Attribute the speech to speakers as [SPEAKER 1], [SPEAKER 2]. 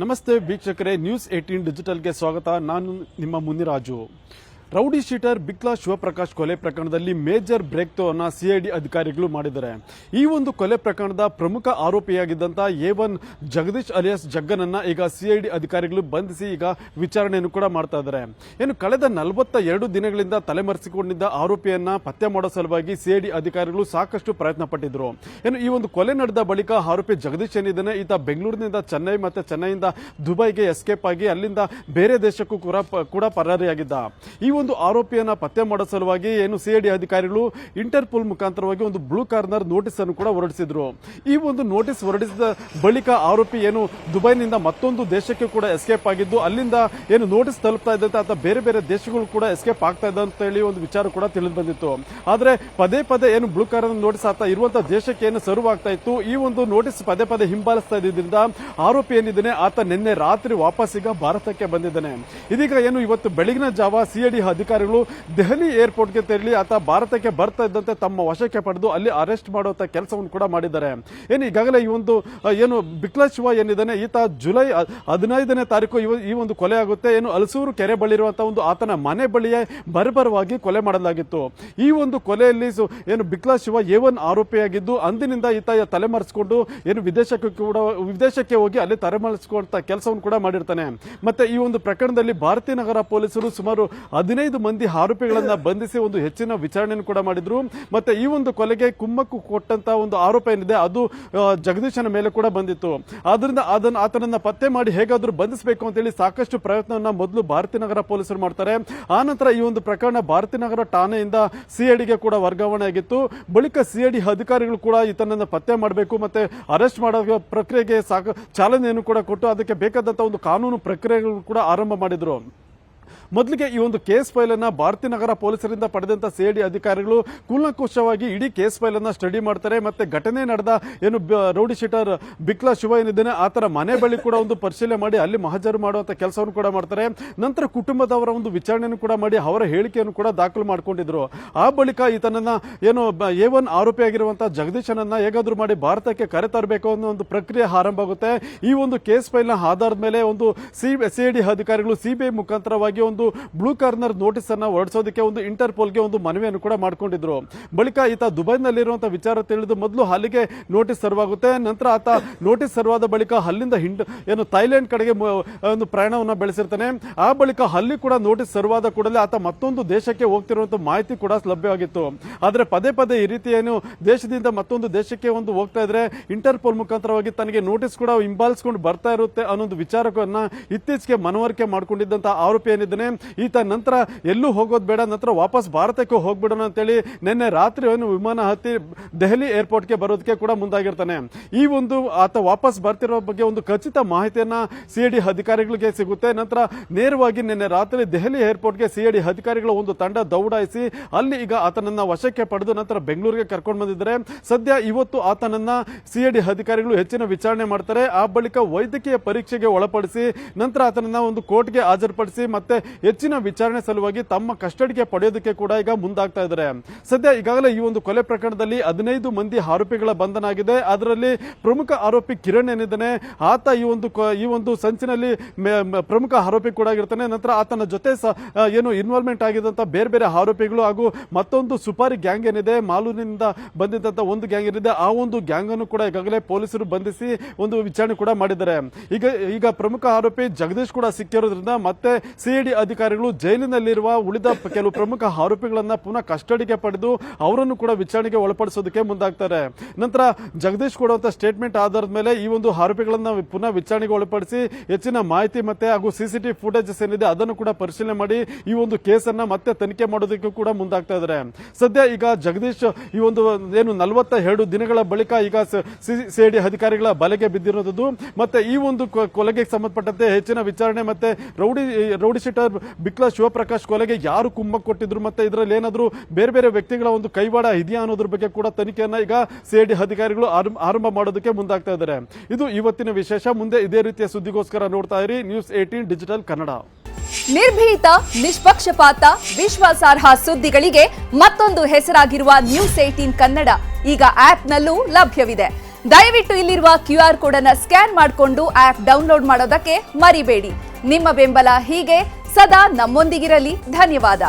[SPEAKER 1] ನಮಸ್ತೆ ವೀಕ್ಷಕರೇ, ನ್ಯೂಸ್ 18 ಡಿಜಿಟಲ್ಗೆ ಸ್ವಾಗತ. ನಾನು ನಿಮ್ಮ ಮುನಿರಾಜು. ರೌಡಿ ಶೀಟರ್ ಬಿಕ್ಲಾ ಶಿವಪ್ರಕಾಶ್ ಕೊಲೆ ಪ್ರಕರಣದಲ್ಲಿ ಮೇಜರ್ ಬ್ರೇಕ್ ಥ್ರೂ ಅನ್ನು ಸಿಐಡಿ ಅಧಿಕಾರಿಗಳು ಮಾಡಿದ್ದಾರೆ. ಈ ಒಂದು ಕೊಲೆ ಪ್ರಕರಣದ ಪ್ರಮುಖ ಆರೋಪಿಯಾಗಿದ್ದಂಥ A1 ಜಗದೀಶ್ ಅಲಿಯಾಸ್ ಜಗ್ಗನನ್ನ ಈಗ ಸಿಐಡಿ ಅಧಿಕಾರಿಗಳು ಬಂಧಿಸಿ ಈಗ ವಿಚಾರಣೆಯನ್ನು ಕೂಡ ಮಾಡ್ತಾ ಇದ್ದಾರೆ. ಏನು ಕಳೆದ 42 ದಿನಗಳಿಂದ ತಲೆಮರೆಸಿಕೊಂಡಿದ್ದ ಆರೋಪಿಯನ್ನ ಪತ್ತೆ ಮಾಡೋ ಸಲುವಾಗಿ ಸಿಐಡಿ ಅಧಿಕಾರಿಗಳು ಸಾಕಷ್ಟು ಪ್ರಯತ್ನ ಪಟ್ಟಿದ್ರು. ಏನು ಈ ಒಂದು ಕೊಲೆ ನಡೆದ ಬಳಿಕ ಆರೋಪಿ ಜಗದೀಶ್ ಏನಿದ್ದಾನೆ, ಈತ ಬೆಂಗಳೂರಿನಿಂದ ಚೆನ್ನೈ ಮತ್ತೆ ಚೆನ್ನೈಯಿಂದ ದುಬೈಗೆ ಎಸ್ಕೇಪ್ ಆಗಿ ಅಲ್ಲಿಂದ ಬೇರೆ ದೇಶಕ್ಕೂ ಕೂಡ ಪರಾರಿಯಾಗಿದ್ದ. ಈ ಒಂದು ಆರೋಪಿಯನ್ನ ಪತ್ತೆ ಮಾಡೋ ಸಲುವಾಗಿ ಏನು ಸಿಐಡಿ ಅಧಿಕಾರಿಗಳು ಇಂಟರ್ಪೋಲ್ ಮುಖಾಂತರವಾಗಿ ಒಂದು ಬ್ಲೂ ಕಾರ್ನರ್ ನೋಟಿಸ್ ಅನ್ನು ಕೂಡ ಹೊರಡಿಸಿದ್ರು. ಈ ಒಂದು ನೋಟಿಸ್ ಹೊರಡಿಸಿದ ಬಳಿಕ ಆರೋಪಿ ಏನು ದುಬೈನಿಂದ ಮತ್ತೊಂದು ದೇಶಕ್ಕೆ ಕೂಡ ಎಸ್ಕೇಪ್ ಆಗಿದ್ದು, ಅಲ್ಲಿಂದ ಏನು ನೋಟಿಸ್ ತಲುಪ್ತಾ ಇದ್ದಂತೆ ಆತ ಬೇರೆ ಬೇರೆ ದೇಶಗಳು ಕೂಡ ಎಸ್ಕೇಪ್ ಆಗ್ತಾ ಇದ್ದ ಅಂತ ಹೇಳಿ ಒಂದು ವಿಚಾರ ಕೂಡ ತಿಳಿದು ಬಂದಿತ್ತು. ಆದ್ರೆ ಪದೇ ಪದೇ ಏನು ಬ್ಲೂ ಕಾರ್ನರ್ ನೋಟಿಸ್ ಆತ ಇರುವಂತಹ ದೇಶಕ್ಕೆ ಏನು ಸರ್ವ್ ಆಗ್ತಾ ಇತ್ತು, ಈ ಒಂದು ನೋಟಿಸ್ ಪದೇ ಪದೇ ಹಿಂಬಾಲಿಸ್ತಾ ಇದ್ರಿಂದ ಆರೋಪಿ ಏನಿದ್ದಾನೆ ಆತ ನಿನ್ನೆ ರಾತ್ರಿ ವಾಪಸ್ ಈಗ ಭಾರತಕ್ಕೆ ಬಂದಿದ್ದಾನೆ. ಇದೀಗ ಏನು ಇವತ್ತು ಬೆಳಗಿನ ಜಾವ ಸಿಐಡಿ ಅಧಿಕಾರಿಗಳು ದೆಹಲಿ ಏರ್ಪೋರ್ಟ್ಗೆ ತೆರಳಿ ಆತ ಭಾರತಕ್ಕೆ ಬರ್ತಾ ಇದ್ದಂತೆ ತಮ್ಮ ವಶಕ್ಕೆ ಪಡೆದು ಅಲ್ಲಿ ಅರೆಸ್ಟ್ ಮಾಡುವಂತ ಕೆಲಸವನ್ನು ಕೂಡ ಮಾಡಿದ್ದಾರೆ. ಏನು ಈಗಾಗಲೇ ಈ ಒಂದು ಏನು ಬಿಕ್ಲಾ ಶಿವ ಏನಿದ್ದಾನೆ ಈತ ಜುಲೈ 15ನೇ ತಾರೀಕು ಈ ಒಂದು ಕೊಲೆ ಆಗುತ್ತೆ. ಏನು ಹಲಸೂರು ಕೆರೆ ಬಳಿ ಇರುವಂತಹ ಒಂದು ಆತನ ಮನೆ ಬಳಿಯೇ ಬರ್ಬರವಾಗಿ ಕೊಲೆ ಮಾಡಲಾಗಿತ್ತು. ಈ ಒಂದು ಕೊಲೆಯಲ್ಲಿ ಏನು ಬಿಕ್ಲಾ ಶಿವ A1 ಆರೋಪಿಯಾಗಿದ್ದು ಅಂದಿನಿಂದ ಈತ ತಲೆಮರೆಸಿಕೊಂಡು ಏನು ವಿದೇಶಕ್ಕೆ ಹೋಗಿ ಅಲ್ಲಿ ತಲೆಮರೆಸಿಕೊಂಡ ಕೆಲಸವನ್ನು ಕೂಡ ಮಾಡಿರ್ತಾನೆ. ಮತ್ತೆ ಈ ಒಂದು ಪ್ರಕರಣದಲ್ಲಿ ಭಾರತೀಯ ನಗರ ಪೊಲೀಸರು ಸುಮಾರು 15 ಮಂದಿ ಆರೋಪಿಗಳನ್ನ ಬಂಧಿಸಿ ಒಂದು ಹೆಚ್ಚಿನ ವಿಚಾರಣೆಯನ್ನು ಕೂಡ ಮಾಡಿದ್ರು. ಮತ್ತೆ ಈ ಒಂದು ಕೊಲೆಗೆ ಕುಮ್ಮಕ್ಕು ಕೊಟ್ಟಂತ ಒಂದು ಆರೋಪ ಏನಿದೆ ಅದು ಜಗದೀಶನ ಮೇಲೆ ಕೂಡ ಬಂದಿತ್ತು. ಆದ್ರಿಂದ ಆತನನ್ನ ಪತ್ತೆ ಮಾಡಿ ಹೇಗಾದ್ರೂ ಬಂಧಿಸಬೇಕು ಅಂತ ಹೇಳಿ ಸಾಕಷ್ಟು ಪ್ರಯತ್ನವನ್ನ ಮೊದಲು ಭಾರತೀಯ ನಗರ ಪೊಲೀಸರು ಮಾಡ್ತಾರೆ. ಆನಂತರ ಈ ಒಂದು ಪ್ರಕರಣ ಭಾರತೀಯ ನಗರ ಠಾಣೆಯಿಂದ ಸಿಐಡಿಗೆ ಕೂಡ ವರ್ಗಾವಣೆ ಆಗಿತ್ತು. ಬಳಿಕ ಸಿಐಡಿ ಅಧಿಕಾರಿಗಳು ಕೂಡ ಈತನನ್ನ ಪತ್ತೆ ಮಾಡಬೇಕು ಮತ್ತೆ ಅರೆಸ್ಟ್ ಮಾಡೋ ಪ್ರಕ್ರಿಯೆಗೆ ಚಾಲನೆಯನ್ನು ಕೂಡ ಕೊಟ್ಟು ಅದಕ್ಕೆ ಬೇಕಾದಂತ ಒಂದು ಕಾನೂನು ಪ್ರಕ್ರಿಯೆಗಳು ಕೂಡ ಆರಂಭ ಮಾಡಿದ್ರು. ಮೊದಲಿಗೆ ಈ ಒಂದು ಕೇಸ್ ಫೈಲ್ ಅನ್ನ ಭಾರತೀಯ ನಗರ ಪೊಲೀಸರಿಂದ ಪಡೆದಂತ ಸಿಐಡಿ ಅಧಿಕಾರಿಗಳು ಕೂಲಂಕುಷವಾಗಿ ಇಡೀ ಕೇಸ್ ಫೈಲ್ ಅನ್ನ ಸ್ಟಡಿ ಮಾಡ್ತಾರೆ. ಮತ್ತೆ ಘಟನೆ ನಡೆದ ಏನು ರೌಡಿ ಶೀಟರ್ ಬಿಕ್ಲಾ ಶಿವ ಏನಿದ್ದಾನೆ ಆತರ ಮನೆ ಬಳಿ ಕೂಡ ಒಂದು ಪರಿಶೀಲನೆ ಮಾಡಿ ಅಲ್ಲಿ ಮಹಜರು ಮಾಡುವಂತ ಕೆಲಸವನ್ನು ಕೂಡ ಮಾಡ್ತಾರೆ. ನಂತರ ಕುಟುಂಬದವರ ಒಂದು ವಿಚಾರಣೆಯನ್ನು ಕೂಡ ಮಾಡಿ ಅವರ ಹೇಳಿಕೆಯನ್ನು ಕೂಡ ದಾಖಲು ಮಾಡಿಕೊಂಡಿದ್ರು. ಆ ಬಳಿಕ ಈತನನ್ನ ಏನು A1 ಆರೋಪಿಯಾಗಿರುವಂತಹ ಜಗದೀಶನನ್ನ ಹೇಗಾದ್ರೂ ಮಾಡಿ ಭಾರತಕ್ಕೆ ಕರೆತರಬೇಕು ಅನ್ನೋ ಒಂದು ಪ್ರಕ್ರಿಯೆ ಆರಂಭ ಆಗುತ್ತೆ. ಈ ಒಂದು ಕೇಸ್ ಫೈಲ್ ನ ಆಧಾರದ ಮೇಲೆ ಒಂದು ಸಿಐಡಿ ಅಧಿಕಾರಿಗಳು ಸಿಬಿಐ ಮುಖಾಂತರವಾಗಿ ಒಂದು ಬ್ಲೂ ಕಾರ್ನರ್ ನೋಟಿಸ್ ಅನ್ನ ಹೊರಡಿಸೋದಕ್ಕೆ ಒಂದು ಇಂಟರ್ಪೋಲ್ಗೆ ಒಂದು ಮನವಿಯನ್ನು ಕೂಡ ಮಾಡಿಕೊಂಡಿದ್ರು. ಬಳಿಕ ಈತ ದುಬೈನಲ್ಲಿರುವಂತಹ ವಿಚಾರ ತಿಳಿದು ಮೊದಲು ಅಲ್ಲಿಗೆ ನೋಟಿಸ್ ಸರ್ವ್ ಆಗುತ್ತೆ. ನಂತರ ಆತ ನೋಟಿಸ್ ಸರ್ವ್ ಆದ ಬಳಿಕ ಅಲ್ಲಿಂದ ಏನು ಥೈಲ್ಯಾಂಡ್ ಕಡೆಗೆ ಒಂದು ಪ್ರಯಾಣವನ್ನ ಬೆಳೆಸಿರ್ತಾನೆ. ಆ ಬಳಿಕ ಅಲ್ಲಿ ಕೂಡ ನೋಟಿಸ್ ಸರ್ವ್ ಆದ ಕೂಡಲೇ ಆತ ಮತ್ತೊಂದು ದೇಶಕ್ಕೆ ಹೋಗ್ತಿರುವಂತಹ ಮಾಹಿತಿ ಕೂಡ ಲಭ್ಯವಾಗಿತ್ತು. ಆದ್ರೆ ಪದೇ ಪದೇ ಈ ರೀತಿ ಏನು ದೇಶದಿಂದ ಮತ್ತೊಂದು ದೇಶಕ್ಕೆ ಒಂದು ಹೋಗ್ತಾ ಇದ್ರೆ ಇಂಟರ್ಪೋಲ್ ಮುಖಾಂತರವಾಗಿ ತನಗೆ ನೋಟಿಸ್ ಕೂಡ ಹಿಂಬಾಲಿಸಿಕೊಂಡು ಬರ್ತಾ ಇರುತ್ತೆ ಅನ್ನೊಂದು ವಿಚಾರವನ್ನ ಇತ್ತೀಚೆಗೆ ಮನವರಿಕೆ ಮಾಡಿಕೊಂಡಿದ್ದಂತಹ ಆರೋಪಿ ಏನಿದ್ದಾನೆ ಈತ ನಂತರ ಎಲ್ಲೂ ಹೋಗೋದು ಬೇಡ, ನಂತರ ವಾಪಸ್ ಭಾರತಕ್ಕೆ ಹೋಗ್ಬಿಡೋಣ ಅಂತೇಳಿ ನಿನ್ನೆ ರಾತ್ರಿ ವಿಮಾನ ಹತ್ತಿ ದೆಹಲಿ ಏರ್ಪೋರ್ಟ್ಗೆ ಬರೋದಕ್ಕೆ ಕೂಡ ಮುಂದಾಗಿರ್ತಾನೆ. ಈ ಒಂದು ಆತ ವಾಪಸ್ ಬರ್ತಿರೋ ಬಗ್ಗೆ ಒಂದು ಖಚಿತ ಮಾಹಿತಿಯನ್ನ ಸಿಐಡಿ ಅಧಿಕಾರಿಗಳಿಗೆ ಸಿಗುತ್ತೆ. ನಂತರ ನೇರವಾಗಿ ನಿನ್ನೆ ರಾತ್ರಿ ದೆಹಲಿ ಏರ್ಪೋರ್ಟ್ಗೆ ಸಿಐಡಿ ಅಧಿಕಾರಿಗಳ ಒಂದು ತಂಡ ದೌಡಾಯಿಸಿ ಅಲ್ಲಿ ಈಗ ಆತನನ್ನ ವಶಕ್ಕೆ ಪಡೆದು ನಂತರ ಬೆಂಗಳೂರಿಗೆ ಕರ್ಕೊಂಡು ಬಂದಿದ್ದಾರೆ. ಸದ್ಯ ಇವತ್ತು ಆತನನ್ನ ಸಿಐಡಿ ಅಧಿಕಾರಿಗಳು ಹೆಚ್ಚಿನ ವಿಚಾರಣೆ ಮಾಡ್ತಾರೆ. ಆ ಬಳಿಕ ವೈದ್ಯಕೀಯ ಪರೀಕ್ಷೆಗೆ ಒಳಪಡಿಸಿ ನಂತರ ಆತನನ್ನ ಒಂದು ಕೋರ್ಟ್ಗೆ ಹಾಜರುಪಡಿಸಿ ಮತ್ತೆ ಹೆಚ್ಚಿನ ವಿಚಾರಣೆ ಸಲುವಾಗಿ ತಮ್ಮ ಕಸ್ಟಡಿಗೆ ಪಡೆಯೋದಕ್ಕೆ ಕೂಡ ಈಗ ಮುಂದಾಗ್ತಾ ಇದ್ದಾರೆ. ಸದ್ಯ ಈಗಾಗಲೇ ಈ ಒಂದು ಕೊಲೆ ಪ್ರಕರಣದಲ್ಲಿ 15 ಮಂದಿ ಆರೋಪಿಗಳ ಬಂಧನ ಆಗಿದೆ. ಅದರಲ್ಲಿ ಪ್ರಮುಖ ಆರೋಪಿ ಕಿರಣ್ ಏನಿದ್ದಾನೆ ಆತ ಈ ಒಂದು ಸಂಚಿನಲ್ಲಿ ಪ್ರಮುಖ ಆರೋಪಿ ಕೂಡ ಆಗಿರ್ತಾನೆ. ನಂತರ ಆತನ ಜೊತೆ ಏನು ಇನ್ವಾಲ್ವ್ಮೆಂಟ್ ಆಗಿದ್ದಂತ ಬೇರೆ ಬೇರೆ ಆರೋಪಿಗಳು ಹಾಗೂ ಮತ್ತೊಂದು ಸುಪಾರಿ ಗ್ಯಾಂಗ್ ಏನಿದೆ ಮಾಲೂರಿನಿಂದ ಬಂದಿದ್ದಂತ ಒಂದು ಗ್ಯಾಂಗ್ ಏನಿದೆ ಆ ಒಂದು ಗ್ಯಾಂಗ್ ಅನ್ನು ಕೂಡ ಈಗಾಗಲೇ ಪೊಲೀಸರು ಬಂಧಿಸಿ ಒಂದು ವಿಚಾರಣೆ ಕೂಡ ಮಾಡಿದ್ದಾರೆ. ಈಗ ಪ್ರಮುಖ ಆರೋಪಿ ಜಗದೀಶ್ ಕೂಡ ಸಿಕ್ಕಿರೋದ್ರಿಂದ ಮತ್ತೆ ಸಿಐಡಿ ಅಧಿಕಾರಿಗಳು ಜೈಲಿನಲ್ಲಿರುವ ಉಳಿದ ಕೆಲವು ಪ್ರಮುಖ ಆರೋಪಿಗಳನ್ನ ಪುನಃ ಕಸ್ಟಡಿಗೆ ಪಡೆದು ಅವರನ್ನು ಕೂಡ ವಿಚಾರಣೆಗೆ ಒಳಪಡಿಸೋದಕ್ಕೆ ಮುಂದಾಗ್ತಾರೆ. ನಂತರ ಜಗದೀಶ್ ಕೊಡುವಂತ ಸ್ಟೇಟ್ಮೆಂಟ್ ಆಧಾರದ ಮೇಲೆ ಈ ಒಂದು ಆರೋಪಿಗಳನ್ನ ಪುನಃ ವಿಚಾರಣೆಗೆ ಒಳಪಡಿಸಿ ಹೆಚ್ಚಿನ ಮಾಹಿತಿ ಮತ್ತೆ ಹಾಗೂ ಸಿಸಿಟಿವಿ ಫುಟೇಜಸ್ ಏನಿದೆ ಅದನ್ನು ಕೂಡ ಪರಿಶೀಲನೆ ಮಾಡಿ ಈ ಒಂದು ಕೇಸನ್ನ ಮತ್ತೆ ತನಿಖೆ ಮಾಡೋದಕ್ಕೆ ಕೂಡ ಮುಂದಾಗ್ತಾ ಇದ್ದಾರೆ. ಸದ್ಯ ಈಗ ಜಗದೀಶ್ ಈ ಒಂದು ಏನು 42 ದಿನಗಳ ಬಳಿಕ ಈಗ ಸಿಐಡಿ ಅಧಿಕಾರಿಗಳ ಬಲೆಗೆ ಬಿದ್ದಿರೋದು ಮತ್ತೆ ಈ ಒಂದು ಕೊಲೆಗೆ ಸಂಬಂಧಪಟ್ಟಂತೆ ಹೆಚ್ಚಿನ ವಿಚಾರಣೆ ಮತ್ತೆ ರೌಡಿ ಶೀಟರ್ ಬಿಕ್ಲಾ ಶಿವಪ್ರಕಾಶ್ ಕೊಲೆಗೆ ಯಾರು ಕುಮ್ಮಕ್ಕು ಕೊಟ್ಟಿದ್ರು ಮತ್ತೆ ಇದರಲ್ಲಿ ಏನಾದರೂ ಬೇರೆ ಬೇರೆ ವ್ಯಕ್ತಿಗಳ ಒಂದು ಕೈವಾಡ ಇದೆಯಾ ಅನ್ನೋದ್ರ ಬಗ್ಗೆ ಕೂಡ ತನಿಖೆಯನ್ನ ಈಗ ಸಿಐಡಿ ಅಧಿಕಾರಿಗಳು ಆರಂಭ ಮಾಡೋದಕ್ಕೆ ಮುಂದಾಗ್ತಾ ಇದ್ದಾರೆ. ಇದು ಇವತ್ತಿನ ವಿಶೇಷ. ಮುಂದೆ ಇದೇ ರೀತಿಯ ಸುದ್ದಿಗೋಸ್ಕರ ನೋಡ್ತಾ ಇರಿ ನ್ಯೂಸ್ 18 ಡಿಜಿಟಲ್ ಕನ್ನಡ.
[SPEAKER 2] ನಿರ್ಭೀತ, ನಿಷ್ಪಕ್ಷಪಾತ, ವಿಶ್ವಾಸಾರ್ಹ ಸುದ್ದಿಗಳಿಗೆ ಮತ್ತೊಂದು ಹೆಸರಾಗಿರುವ ನ್ಯೂಸ್ 18 ಕನ್ನಡ ಈಗ ಆಪ್ನಲ್ಲೂ ಲಭ್ಯವಿದೆ. ದಯವಿಟ್ಟು ಇಲ್ಲಿರುವ QR ಕೋಡ್ ಅನ್ನು ಸ್ಕ್ಯಾನ್ ಮಾಡಿಕೊಂಡು ಆಪ್ ಡೌನ್ಲೋಡ್ ಮಾಡೋದಕ್ಕೆ ಮರಿಬೇಡಿ. ನಿಮ್ಮ ಬೆಂಬಲ ಹೀಗೆ ಸದಾ ನಮ್ಮೊಂದಿಗಿರಲಿ. ಧನ್ಯವಾದ.